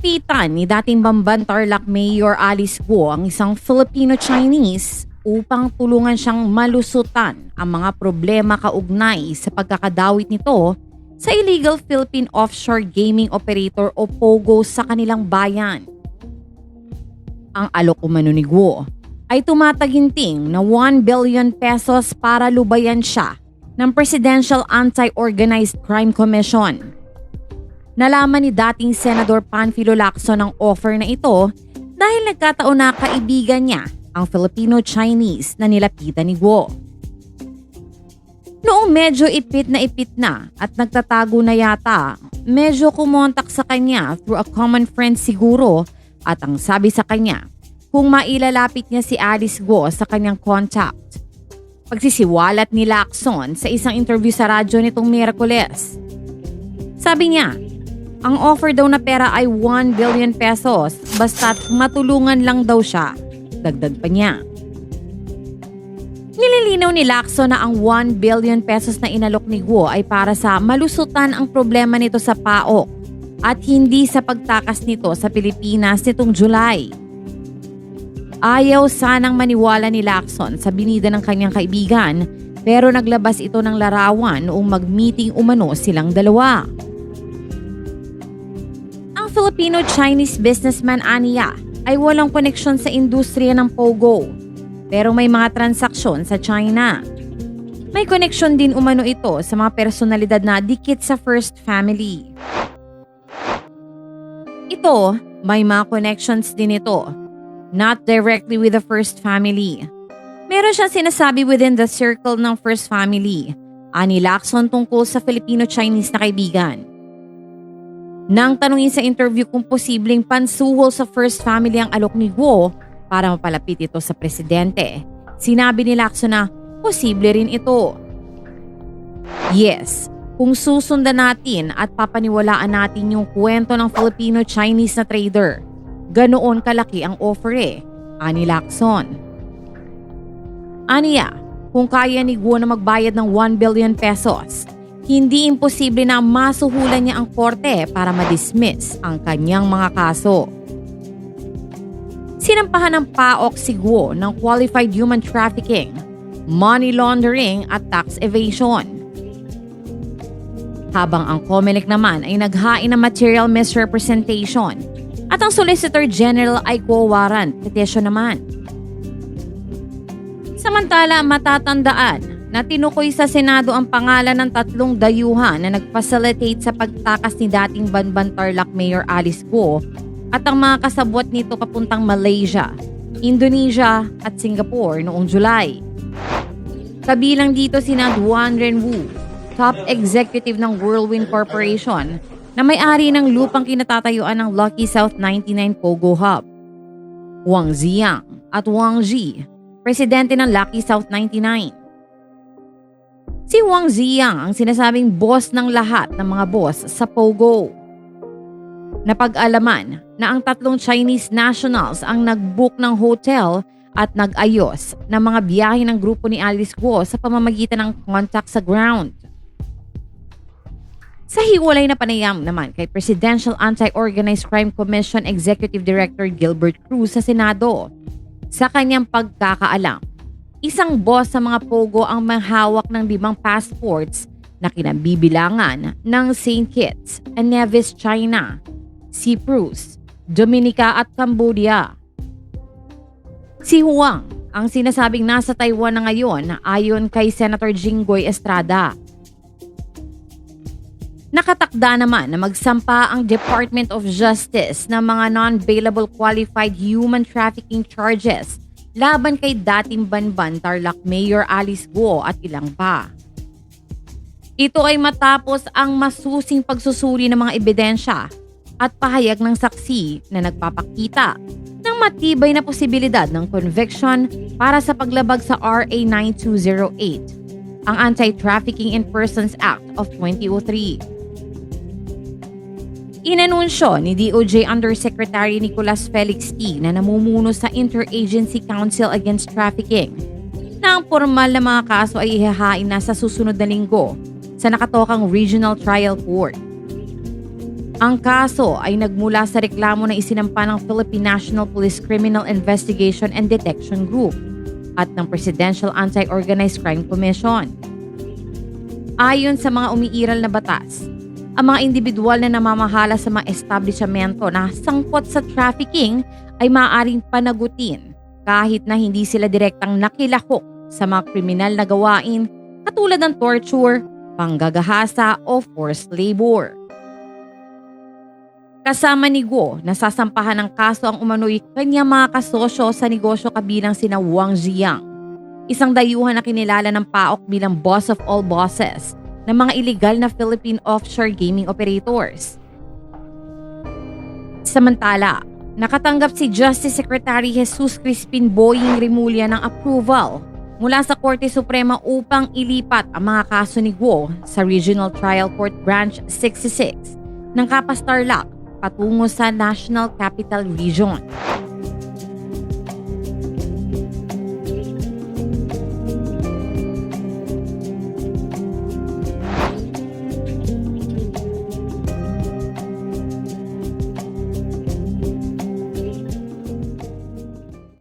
Nilapitan ni dating Bamban Tarlac Mayor Alice Guo ang isang Filipino-Chinese upang tulungan siyang malusutan ang mga problema kaugnay sa pagkakadawit nito sa illegal Philippine Offshore Gaming Operator o POGO sa kanilang bayan. Ang alok umano ni Guo ay tumataginting na 1 billion pesos para lubayan siya ng Presidential Anti-Organized Crime Commission. Nalaman ni dating Senador Panfilo Lacson ang offer na ito dahil nagkataon na kaibigan niya ang Filipino-Chinese na nilapitan ni Guo. Noong medyo ipit na at nagtatago na yata, medyo kumontak sa kanya through a common friend siguro at ang sabi sa kanya kung mailalapit niya si Alice Guo sa kanyang contact. Pagsisiwalat ni Lacson sa isang interview sa radyo nitong Miyerkules. Sabi niya, ang offer daw na pera ay 1 billion pesos basta't matulungan lang daw siya. Dagdag pa niya. Nililinaw ni Lacson na ang 1 billion pesos na inalok ni Guo ay para sa malusutan ang problema nito sa PAOK at hindi sa pagtakas nito sa Pilipinas nitong July. Ayaw sanang maniwala ni Lacson sa binida ng kanyang kaibigan pero naglabas ito ng larawan noong mag-meeting umano silang dalawa. Filipino-Chinese businessman aniya ay walang koneksyon sa industriya ng POGO pero may mga transaksyon sa China. May koneksyon din umano ito sa mga personalidad na dikit sa First Family. Ito, may mga connections din ito. Not directly with the First Family. Meron siyang sinasabi within the circle ng First Family, ani Lacson tungkol sa Filipino-Chinese na kaibigan. Nang tanungin sa interview kung posibleng pansuhol sa First Family ang alok ni Guo para mapalapit ito sa presidente, sinabi ni Lacson na posible rin ito. Yes, kung susundan natin at papaniwalaan natin yung kwento ng Filipino-Chinese na trader, ganoon kalaki ang offer ani Lacson. Aniya, kung kaya ni Guo na magbayad ng 1 billion pesos, hindi imposible na masuhulan niya ang korte para ma-dismiss ang kanyang mga kaso. Sinampahan ng PAOK si Guo ng qualified human trafficking, money laundering at tax evasion. Habang ang COMELEC naman ay naghain ng material misrepresentation at ang Solicitor General ay co-warrant petition naman. Samantala, matatandaan na tinukoy sa Senado ang pangalan ng 3 dayuhan na nag-facilitate sa pagtakas ni dating Bamban Tarlac Mayor Alice Guo at ang mga kasabwat nito papuntang Malaysia, Indonesia at Singapore noong July. Kabilang dito sina Duan Renwu, top executive ng Whirlwind Corporation na may-ari ng lupang kinatatayuan ng Lucky South 99 POGO Hub, Wang Ziyang at Wang Ji, presidente ng Lucky South 99. Si Wang Ziyang ang sinasabing boss ng lahat ng mga boss sa POGO. Napag-alaman na ang 3 Chinese nationals ang nag-book ng hotel at nag-ayos ng mga biyahe ng grupo ni Alice Guo sa pamamagitan ng contact sa ground. Sa hiwalay na panayam naman kay Presidential Anti-Organized Crime Commission Executive Director Gilbert Cruz sa Senado, sa kanyang pagkakaalam, isang boss sa mga POGO ang mahawak ng 5 passports na kinabibilangan ng St. Kitts and Nevis, China, Cyprus, Dominica at Cambodia. Si Huang ang sinasabing nasa Taiwan na ngayon ayon kay Senator Jinggoy Estrada. Nakatakda naman na magsampa ang Department of Justice ng mga non-bailable qualified human trafficking charges laban kay dating Bamban Tarlac Mayor Alice Guo at ilang pa. Ito ay matapos ang masusing pagsusuri ng mga ebidensya at pahayag ng saksi na nagpapakita ng matibay na posibilidad ng conviction para sa paglabag sa RA 9208, ang Anti-Trafficking in Persons Act of 2003. Inanunsyo ni DOJ Undersecretary Nicolas Felix T. na namumuno sa Interagency Council Against Trafficking na ang formal na mga kaso ay ihahain na sa susunod na linggo sa nakatokang Regional Trial Court. Ang kaso ay nagmula sa reklamo na isinampa ng Philippine National Police Criminal Investigation and Detection Group at ng Presidential Anti-Organized Crime Commission. Ayon sa mga umiiral na batas, ang mga individual na namamahala sa mga establishmento na sangkot sa trafficking ay maaaring panagutin kahit na hindi sila direktang nakilahok sa mga kriminal na gawain katulad ng torture, panggagahasa o forced labor. Kasama ni Guo, nasasampahan ng kaso ang umano'y kanyang mga kasosyo sa negosyo kabilang sina Wang Jiang, isang dayuhan na kinilala ng PAOK bilang boss of all bosses ng mga illegal na Philippine offshore gaming operators. Samantala, nakatanggap si Justice Secretary Jesus Crispin Boying Remulla ng approval mula sa Korte Suprema upang ilipat ang mga kaso ni Guo sa Regional Trial Court Branch 66 ng Capas Tarlac patungo sa National Capital Region.